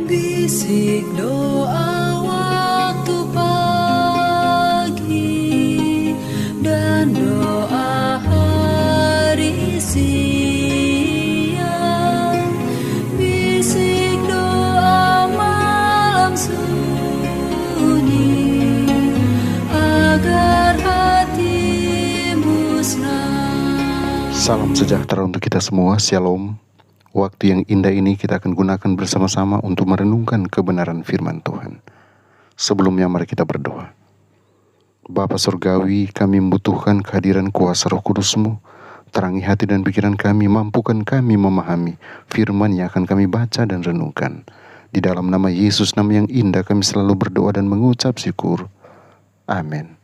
Bisik doa waktu pagi dan doa hari siang, bisik doa malam sunyi agar hatimu senang. Salam sejahtera untuk kita semua, Shalom. Waktu yang indah ini kita akan gunakan bersama-sama untuk merenungkan kebenaran firman Tuhan. Sebelumnya mari kita berdoa. Bapa Surgawi, kami membutuhkan kehadiran kuasa Roh Kudus-Mu. Terangi hati dan pikiran kami, mampukan kami memahami firman yang akan kami baca dan renungkan. Di dalam nama Yesus, nama yang indah, kami selalu berdoa dan mengucap syukur. Amin.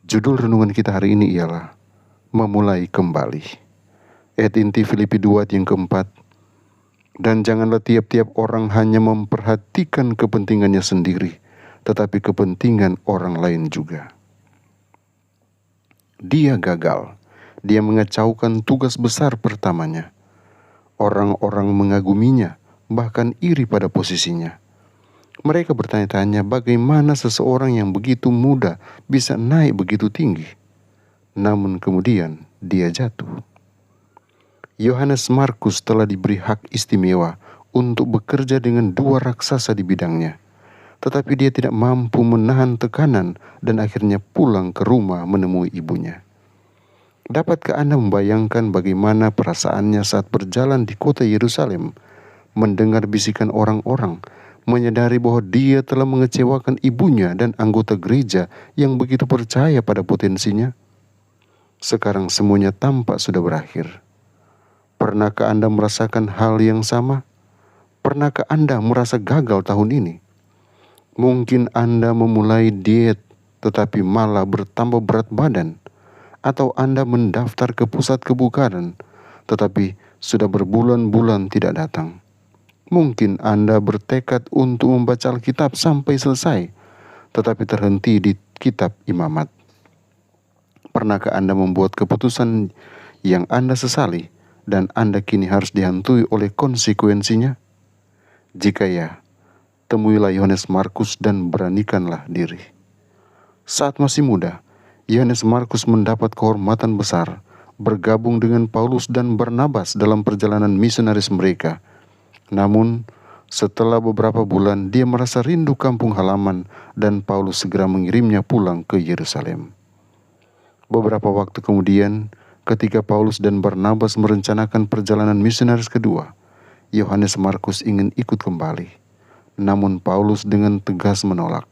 Judul renungan kita hari ini ialah Memulai Kembali. Ayat inti Filipi 2 yang keempat. Dan janganlah tiap-tiap orang hanya memperhatikan kepentingannya sendiri, tetapi kepentingan orang lain juga. Dia gagal. Dia mengacaukan tugas besar pertamanya. Orang-orang mengaguminya, bahkan iri pada posisinya. Mereka bertanya-tanya bagaimana seseorang yang begitu muda bisa naik begitu tinggi. Namun kemudian dia jatuh. Yohanes Markus telah diberi hak istimewa untuk bekerja dengan dua raksasa di bidangnya. Tetapi dia tidak mampu menahan tekanan dan akhirnya pulang ke rumah menemui ibunya. Dapatkah Anda membayangkan bagaimana perasaannya saat berjalan di kota Yerusalem, mendengar bisikan orang-orang, menyadari bahwa dia telah mengecewakan ibunya dan anggota gereja yang begitu percaya pada potensinya? Sekarang semuanya tampak sudah berakhir. Pernahkah Anda merasakan hal yang sama? Pernahkah Anda merasa gagal tahun ini? Mungkin Anda memulai diet tetapi malah bertambah berat badan. Atau Anda mendaftar ke pusat kebugaran tetapi sudah berbulan-bulan tidak datang. Mungkin Anda bertekad untuk membaca Alkitab sampai selesai tetapi terhenti di kitab Imamat. Pernahkah Anda membuat keputusan yang Anda sesali dan Anda kini harus dihantui oleh konsekuensinya? Jika ya, temuilah Yohanes Markus dan beranikanlah diri. Saat masih muda, Yohanes Markus mendapat kehormatan besar, bergabung dengan Paulus dan Barnabas dalam perjalanan misionaris mereka. Namun, setelah beberapa bulan, dia merasa rindu kampung halaman dan Paulus segera mengirimnya pulang ke Yerusalem. Beberapa waktu kemudian, ketika Paulus dan Barnabas merencanakan perjalanan misionaris kedua, Yohanes Markus ingin ikut kembali. Namun Paulus dengan tegas menolak.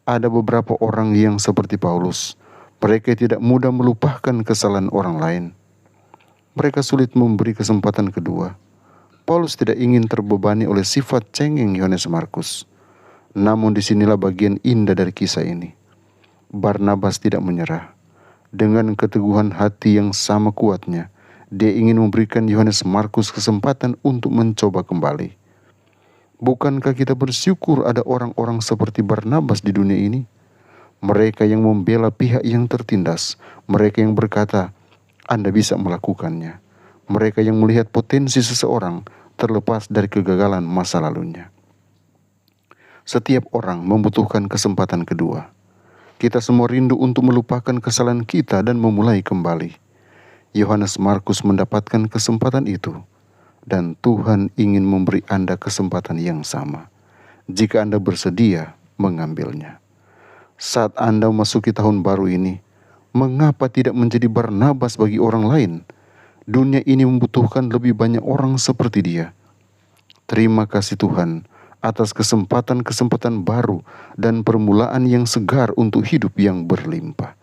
Ada beberapa orang yang seperti Paulus. Mereka tidak mudah melupakan kesalahan orang lain. Mereka sulit memberi kesempatan kedua. Paulus tidak ingin terbebani oleh sifat cengeng Yohanes Markus. Namun disinilah bagian indah dari kisah ini. Barnabas tidak menyerah. Dengan keteguhan hati yang sama kuatnya, dia ingin memberikan Yohanes Markus kesempatan untuk mencoba kembali. Bukankah kita bersyukur ada orang-orang seperti Barnabas di dunia ini? Mereka yang membela pihak yang tertindas, mereka yang berkata, Anda bisa melakukannya. Mereka yang melihat potensi seseorang terlepas dari kegagalan masa lalunya. Setiap orang membutuhkan kesempatan kedua. Kita semua rindu untuk melupakan kesalahan kita dan memulai kembali. Yohanes Markus mendapatkan kesempatan itu, dan Tuhan ingin memberi Anda kesempatan yang sama, jika Anda bersedia mengambilnya. Saat Anda memasuki tahun baru ini, mengapa tidak menjadi Barnabas bagi orang lain? Dunia ini membutuhkan lebih banyak orang seperti dia. Terima kasih Tuhan atas kesempatan-kesempatan baru dan permulaan yang segar untuk hidup yang berlimpah.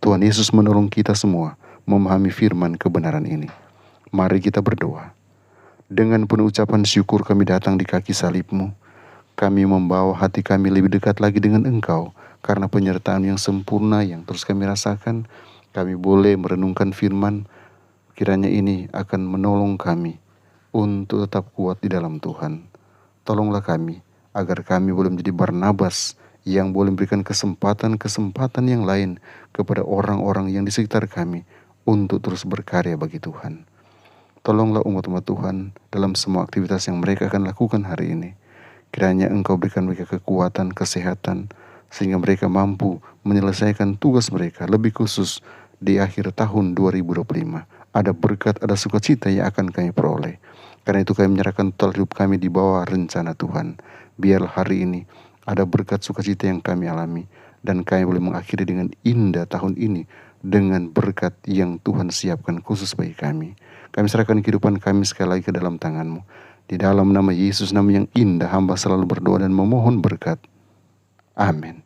Tuhan Yesus menolong kita semua memahami firman kebenaran ini. Mari kita berdoa. Dengan penuh ucapan syukur kami datang di kaki salib-Mu. Kami membawa hati kami lebih dekat lagi dengan Engkau, karena penyertaan yang sempurna yang terus kami rasakan. Kami boleh merenungkan firman, kiranya ini akan menolong kami untuk tetap kuat di dalam Tuhan. Tolonglah kami, agar kami boleh menjadi Barnabas yang boleh memberikan kesempatan-kesempatan yang lain kepada orang-orang yang di sekitar kami untuk terus berkarya bagi Tuhan. Tolonglah umat-umat Tuhan dalam semua aktivitas yang mereka akan lakukan hari ini. Kiranya Engkau berikan mereka kekuatan, kesehatan, sehingga mereka mampu menyelesaikan tugas mereka, lebih khusus di akhir tahun 2025. Ada berkat, ada sukacita yang akan kami peroleh. Karena itu kami menyerahkan total hidup kami di bawah rencana Tuhan. Biarlah hari ini ada berkat sukacita yang kami alami, dan kami boleh mengakhiri dengan indah tahun ini dengan berkat yang Tuhan siapkan khusus bagi kami. Kami serahkan kehidupan kami sekali lagi ke dalam tangan-Mu. Di dalam nama Yesus, nama yang indah, hamba selalu berdoa dan memohon berkat. Amin.